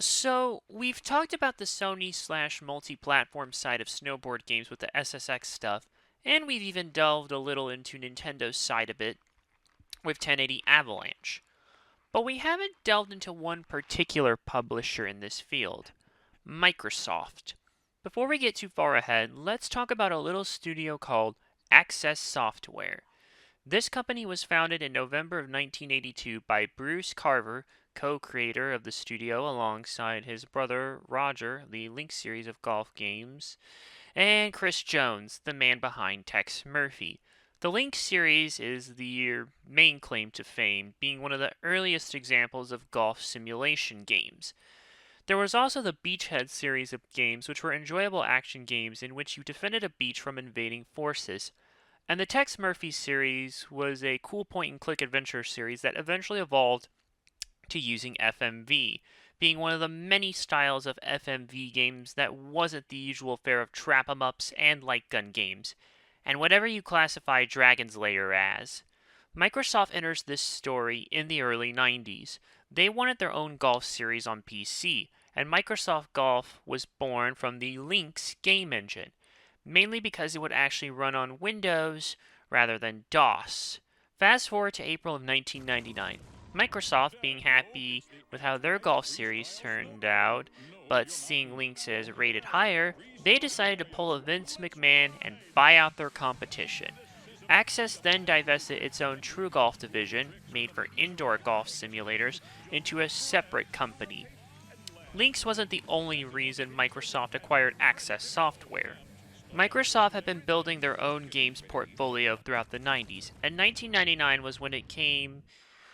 So, we've talked about the Sony slash multi-platform side of snowboard games with the SSX stuff, and we've even delved a little into Nintendo's side a bit with 1080 Avalanche. But we haven't delved into one particular publisher in this field, Microsoft. Before we get too far ahead, let's talk about a little studio called Access Software. This company was founded in November of 1982 by Bruce Carver, co-creator of the studio alongside his brother Roger, the Link series of golf games, and Chris Jones, the man behind Tex Murphy. The Link series is the main claim to fame, being one of the earliest examples of golf simulation games. There was also the Beachhead series of games, which were enjoyable action games in which you defended a beach from invading forces. And the Tex Murphy series was a cool point and click adventure series that eventually evolved to using FMV, being one of the many styles of FMV games that wasn't the usual fare of trap 'em ups and light gun games, and whatever you classify Dragon's Lair as. Microsoft enters this story in the early 90s. They wanted their own golf series on PC, and Microsoft Golf was born from the Lynx game engine, mainly because it would actually run on Windows rather than DOS. Fast forward to April of 1999. Microsoft, being happy with how their golf series turned out, but seeing Lynx as rated higher, they decided to pull a Vince McMahon and buy out their competition. Access then divested its own True Golf division, made for indoor golf simulators, into a separate company. Lynx wasn't the only reason Microsoft acquired Access Software. Microsoft had been building their own games portfolio throughout the 90s, and 1999 was when it came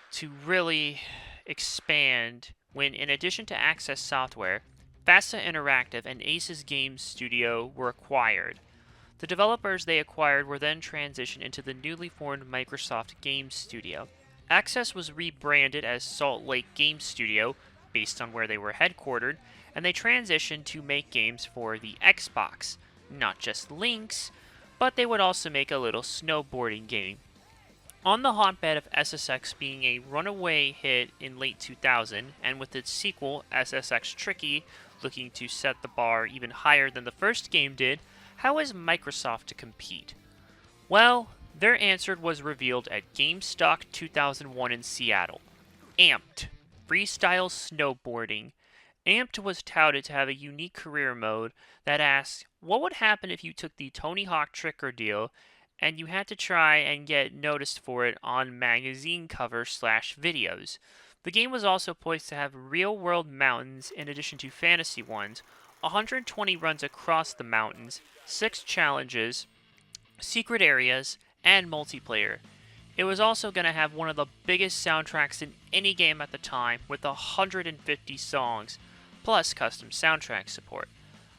to really expand when, in addition to Access Software, FASA Interactive and Aces Games Studio were acquired. The developers they acquired were then transitioned into the newly formed Microsoft Games Studio. Access was rebranded as Salt Lake Games Studio, based on where they were headquartered, and they transitioned to make games for the Xbox. Not just Lynx, but they would also make a little snowboarding game. On the hotbed of SSX being a runaway hit in late 2000, and with its sequel, SSX Tricky, looking to set the bar even higher than the first game did, how is Microsoft to compete? Well, their answer was revealed at GameStock 2001 in Seattle. Amped. Freestyle Snowboarding. Amped was touted to have a unique career mode that asks, what would happen if you took the Tony Hawk Tricker deal and you had to try and get noticed for it on magazine covers slash videos? The game was also poised to have real world mountains in addition to fantasy ones, 120 runs across the mountains, 6 challenges, secret areas, and multiplayer. It was also going to have one of the biggest soundtracks in any game at the time, with 150 songs, plus custom soundtrack support.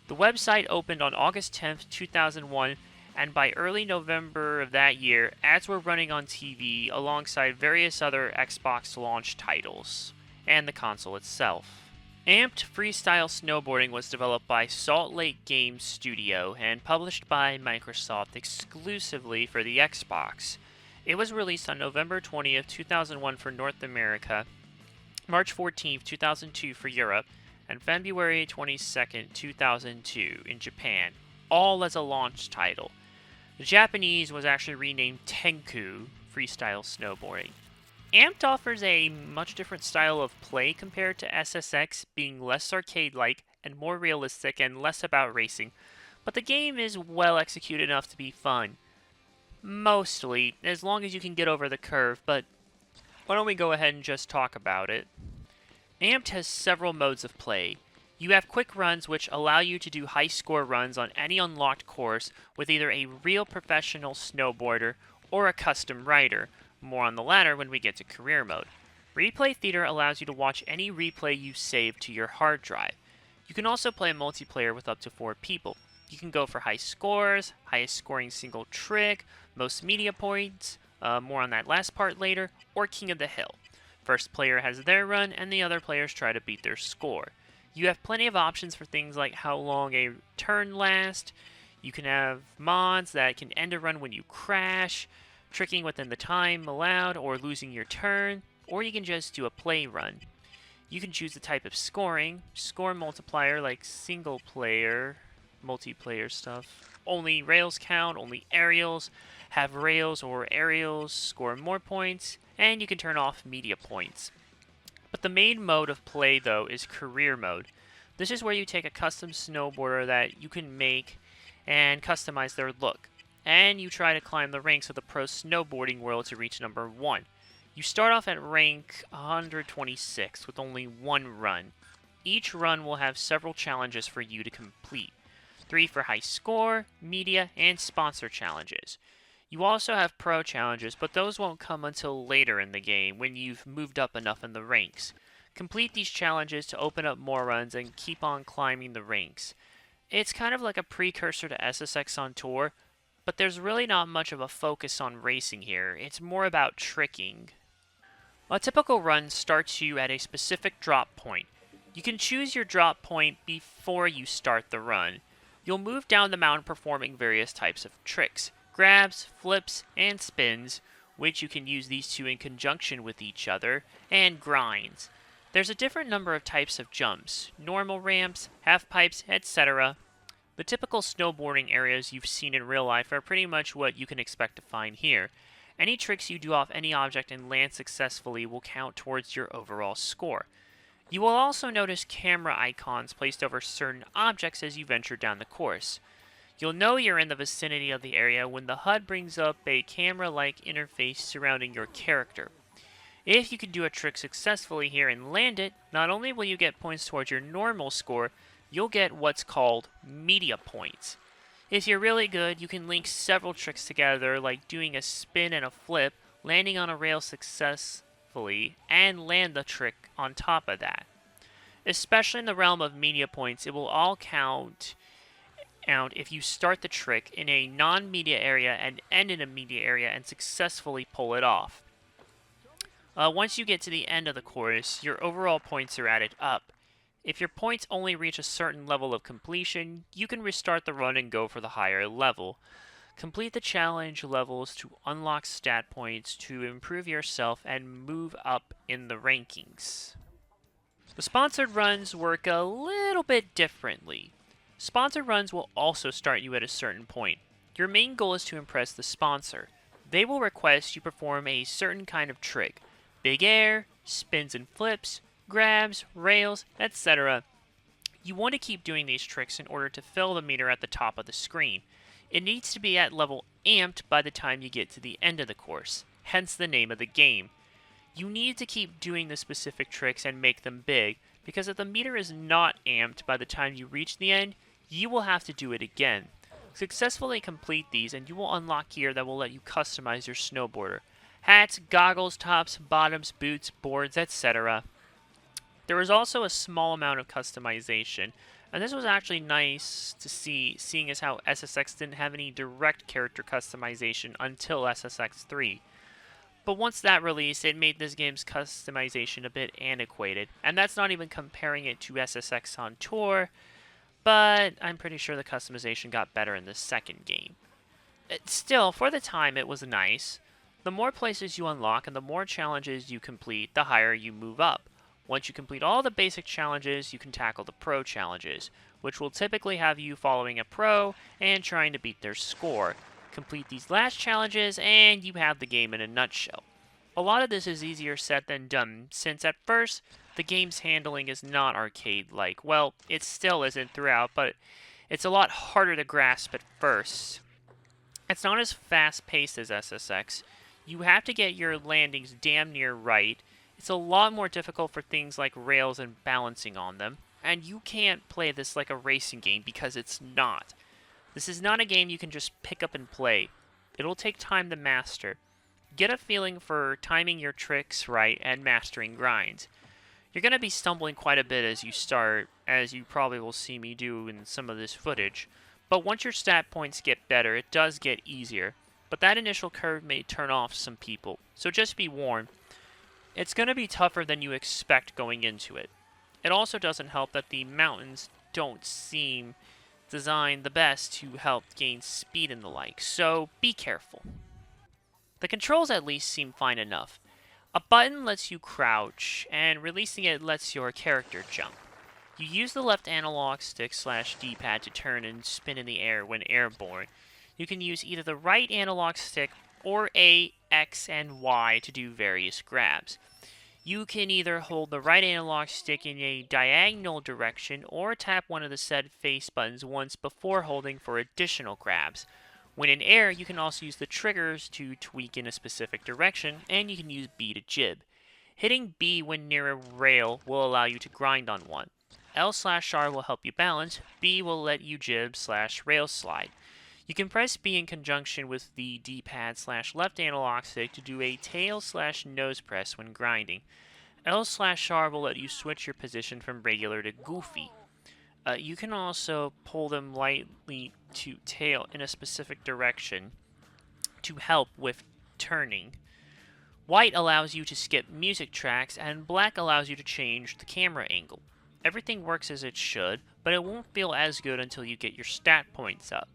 The website opened on August 10th, 2001, and by early November of that year, ads were running on TV alongside various other Xbox launch titles, and the console itself. Amped Freestyle Snowboarding was developed by Salt Lake Games Studio and published by Microsoft exclusively for the Xbox. It was released on November 20th, 2001 for North America, March 14th, 2002 for Europe, and February 22nd, 2002 in Japan, all as a launch title. The Japanese was actually renamed Tenku Freestyle Snowboarding. Amped offers a much different style of play compared to SSX, being less arcade-like and more realistic and less about racing, but the game is well executed enough to be fun. Mostly, as long as you can get over the curve, but why don't we go ahead and just talk about it? Amped has several modes of play. You have quick runs, which allow you to do high score runs on any unlocked course with either a real professional snowboarder or a custom rider. More on the latter when we get to career mode. Replay Theater allows you to watch any replay you save to your hard drive. You can also play multiplayer with up to 4 people. You can go for high scores, highest scoring single trick, most media points, more on that last part later, or King of the Hill. First player has their run, and the other players try to beat their score. You have plenty of options for things like how long a turn lasts. You can have mods that can end a run when you crash, tricking within the time allowed, or losing your turn, or you can just do a play run. You can choose the type of scoring, score multiplier like single player, multiplayer stuff. Only rails count, only aerials, have rails or aerials, score more points, and you can turn off media points. But the main mode of play, though, is career mode. This is where you take a custom snowboarder that you can make and customize their look, and you try to climb the ranks of the pro snowboarding world to reach number 1. You start off at rank 126 with only one run. Each run will have several challenges for you to complete. 3 for high score, media, and sponsor challenges. You also have pro challenges, but those won't come until later in the game when you've moved up enough in the ranks. Complete these challenges to open up more runs and keep on climbing the ranks. It's kind of like a precursor to SSX on tour, but there's really not much of a focus on racing here. It's more about tricking. A typical run starts you at a specific drop point. You can choose your drop point before you start the run. You'll move down the mountain performing various types of tricks. Grabs, flips, and spins, which you can use these two in conjunction with each other, and grinds. There's a different number of types of jumps, normal ramps, half pipes, etc. The typical snowboarding areas you've seen in real life are pretty much what you can expect to find here. Any tricks you do off any object and land successfully will count towards your overall score. You will also notice camera icons placed over certain objects as you venture down the course. You'll know you're in the vicinity of the area when the HUD brings up a camera-like interface surrounding your character. If you can do a trick successfully here and land it, not only will you get points towards your normal score, you'll get what's called media points. If you're really good, you can link several tricks together, like doing a spin and a flip, landing on a rail successfully, and land the trick on top of that. Especially in the realm of media points, it will all count out if you start the trick in a non-media area and end in a media area and successfully pull it off. Once you get to the end of the course, your overall points are added up. If your points only reach a certain level of completion, you can restart the run and go for the higher level. Complete the challenge levels to unlock stat points to improve yourself and move up in the rankings. The sponsored runs work a little bit differently. Sponsored runs will also start you at a certain point. Your main goal is to impress the sponsor. They will request you perform a certain kind of trick. Big air, spins and flips, grabs, rails, etc. You want to keep doing these tricks in order to fill the meter at the top of the screen. It needs to be at level amped by the time you get to the end of the course, hence the name of the game. You need to keep doing the specific tricks and make them big, because if the meter is not amped by the time you reach the end, you will have to do it again. Successfully complete these and you will unlock gear that will let you customize your snowboarder. Hats, goggles, tops, bottoms, boots, boards, etc. There is also a small amount of customization, and this was actually nice to see, seeing as how SSX didn't have any direct character customization until SSX 3. But once that released, it made this game's customization a bit antiquated, and that's not even comparing it to SSX on tour, but I'm pretty sure the customization got better in the second game. Still, for the time, it was nice. The more places you unlock and the more challenges you complete, the higher you move up. Once you complete all the basic challenges, you can tackle the pro challenges, which will typically have you following a pro and trying to beat their score. Complete these last challenges, and you have the game in a nutshell. A lot of this is easier said than done, since at first, the game's handling is not arcade-like. Well, it still isn't throughout, but it's a lot harder to grasp at first. It's not as fast-paced as SSX. You have to get your landings damn near right. It's a lot more difficult for things like rails and balancing on them, and you can't play this like a racing game because it's not. This is not a game you can just pick up and play. It'll take time to master. Get a feeling for timing your tricks right and mastering grinds. You're going to be stumbling quite a bit as you start, as you probably will see me do in some of this footage, but once your stat points get better, it does get easier. But that initial curve may turn off some people, so just be warned. It's going to be tougher than you expect going into it. It also doesn't help that the mountains don't seem designed the best to help gain speed and the like, so be careful. The controls at least seem fine enough. A button lets you crouch, and releasing it lets your character jump. You use the left analog stick slash D-pad to turn and spin in the air when airborne. You can use either the right analog stick or A, X, and Y to do various grabs. You can either hold the right analog stick in a diagonal direction or tap one of the set face buttons once before holding for additional grabs. When in air, you can also use the triggers to tweak in a specific direction, and you can use B to jib. Hitting B when near a rail will allow you to grind on one. L/R will help you balance, B will let you jib slash rail slide. You can press B in conjunction with the D-pad slash left analog stick to do a tail slash nose press when grinding. L/R will let you switch your position from regular to goofy. You can also pull them lightly to tail in a specific direction to help with turning. White allows you to skip music tracks, and black allows you to change the camera angle. Everything works as it should, but it won't feel as good until you get your stat points up.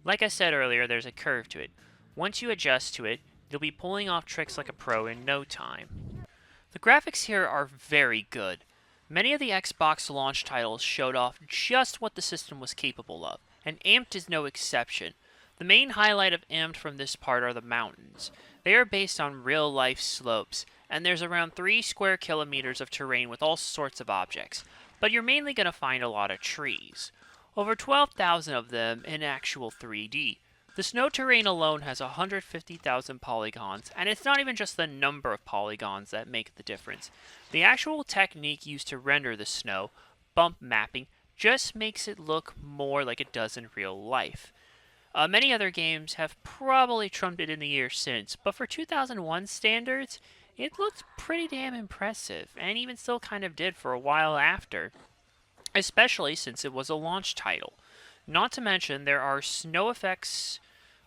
Like I said earlier, there's a curve to it. Once you adjust to it, you'll be pulling off tricks like a pro in no time. The graphics here are very good. Many of the Xbox launch titles showed off just what the system was capable of, and Amped is no exception. The main highlight of Amped from this part are the mountains. They are based on real-life slopes, and there's around 3 square kilometers of terrain with all sorts of objects, but you're mainly going to find a lot of trees. Over 12,000 of them in actual 3D. The snow terrain alone has 150,000 polygons, and it's not even just the number of polygons that make the difference. The actual technique used to render the snow, bump mapping, just makes it look more like it does in real life. Many other games have probably trumped it in the years since, but for 2001 standards, it looked pretty damn impressive, and even still kind of did for a while after, especially since it was a launch title. Not to mention, there are snow effects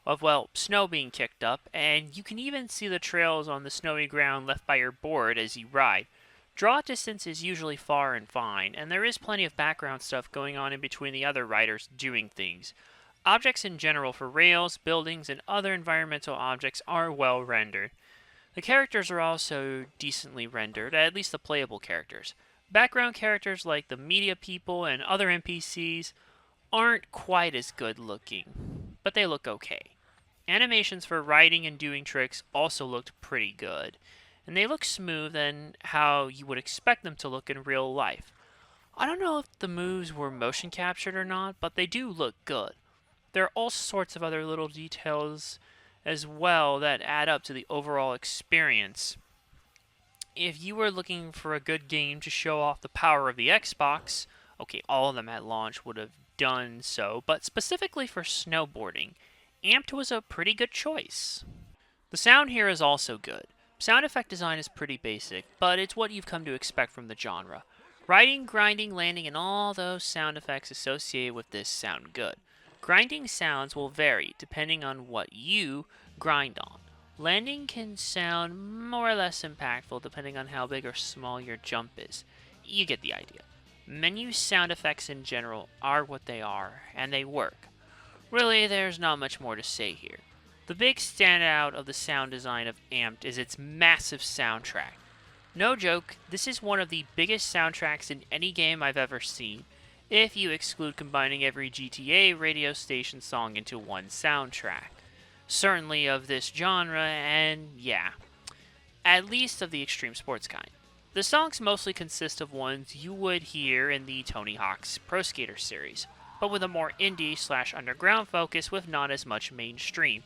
of, well, snow being kicked up, and you can even see the trails on the snowy ground left by your board as you ride. Draw distance is usually far and fine, and there is plenty of background stuff going on in between the other riders doing things. Objects in general for rails, buildings, and other environmental objects are well rendered. The characters are also decently rendered, at least the playable characters. Background characters like the media people and other NPCs aren't quite as good looking, but they look okay. Animations for riding and doing tricks also looked pretty good, and they look smooth and how you would expect them to look in real life. I don't know if the moves were motion captured or not, but they do look good. There are all sorts of other little details as well that add up to the overall experience. If you were looking for a good game to show off the power of the Xbox, okay, all of them at launch would have done so, but specifically for snowboarding, Amped was a pretty good choice. The sound here is also good. Sound effect design is pretty basic, but it's what you've come to expect from the genre. Riding, grinding, landing, and all those sound effects associated with this sound good. Grinding sounds will vary depending on what you grind on. Landing can sound more or less impactful depending on how big or small your jump is. You get the idea. Menu sound effects in general are what they are, and they work. Really, there's not much more to say here. The big standout of the sound design of Amped is its massive soundtrack. No joke, this is one of the biggest soundtracks in any game I've ever seen, if you exclude combining every GTA radio station song into one soundtrack. Certainly of this genre, and yeah, at least of the extreme sports kind. The songs mostly consist of ones you would hear in the Tony Hawk's Pro Skater series, but with a more indie/underground focus with not as much mainstream.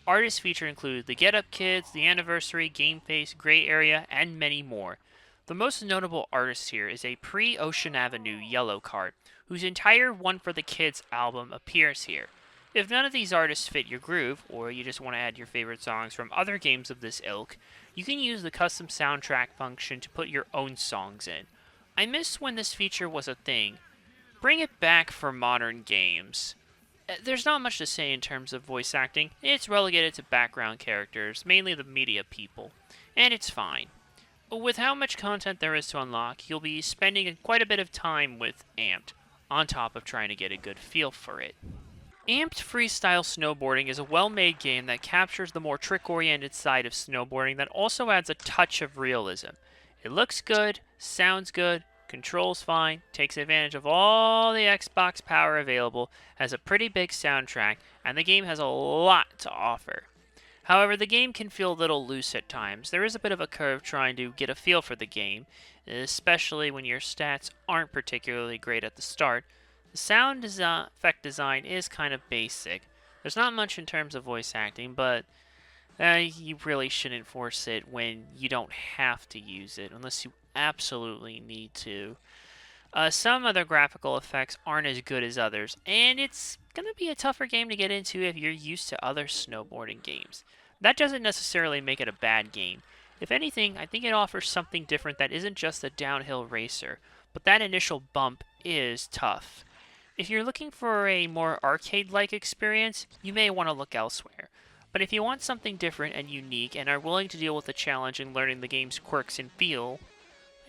Artists featured include the Get Up Kids, The Anniversary, Game Face, Gray Area, and many more. The most notable artist here is a pre-Ocean Avenue Yellowcard, whose entire One for the Kids album appears here. If none of these artists fit your groove, or you just want to add your favorite songs from other games of this ilk, you can use the custom soundtrack function to put your own songs in. I miss when this feature was a thing. Bring it back for modern games. There's not much to say in terms of voice acting. It's relegated to background characters, mainly the media people, and it's fine. With how much content there is to unlock, you'll be spending quite a bit of time with Amped, on top of trying to get a good feel for it. Amped Freestyle Snowboarding is a well-made game that captures the more trick-oriented side of snowboarding that also adds a touch of realism. It looks good, sounds good, controls fine, takes advantage of all the Xbox power available, has a pretty big soundtrack, and the game has a lot to offer. However, the game can feel a little loose at times. There is a bit of a curve trying to get a feel for the game, especially when your stats aren't particularly great at the start. The sound effect design is kind of basic. There's not much in terms of voice acting, but you really shouldn't force it when you don't have to use it, unless you absolutely need to. Some other graphical effects aren't as good as others, and it's going to be a tougher game to get into if you're used to other snowboarding games. That doesn't necessarily make it a bad game. If anything, I think it offers something different that isn't just a downhill racer, but that initial bump is tough. If you're looking for a more arcade-like experience, you may want to look elsewhere. But if you want something different and unique and are willing to deal with the challenge in learning the game's quirks and feel,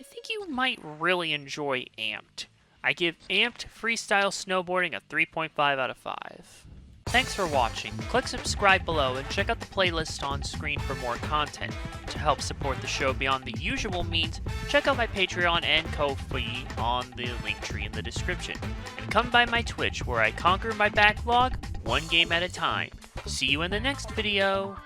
I think you might really enjoy Amped. I give Amped Freestyle Snowboarding a 3.5 out of 5. Thanks for watching. Click subscribe below and check out the playlist on screen for more content. To help support the show beyond the usual means, check out my Patreon and Ko-fi on the link tree in the description. And come by my Twitch where I conquer my backlog one game at a time. See you in the next video.